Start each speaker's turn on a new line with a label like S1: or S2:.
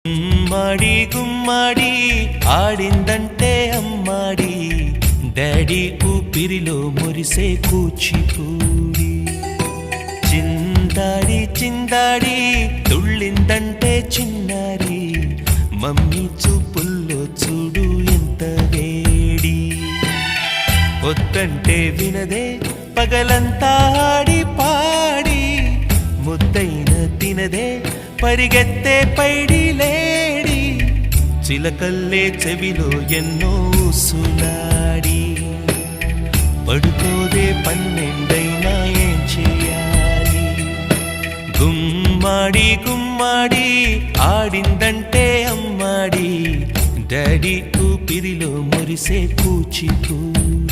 S1: గుమ్మాడి గుమ్మాడి ఆడిందంటే అమ్మాడి డాడీ ఊపిరిలో మురిసే కూచిపూడి చిందాడి చిందాడి తుళ్ళిందంటే చిన్నారి మమ్మీ చూపుల్లో చూడు ఎంత వేడి వద్దంటే వినదే పగలంతా ఆడి పాడి ముద్దైన తినదే పరిగెత్తే పైడి లేడి చిలకల్లే చెవిలో ఎన్నో సులాడి పడుకోదే పన్నెండైనా ఏం చేయాలి గుమ్మాడి గుమ్మాడి ఆడిందంటే అమ్మాడి డాడీ ఊపిరిలో మురిసే కూచిపూడి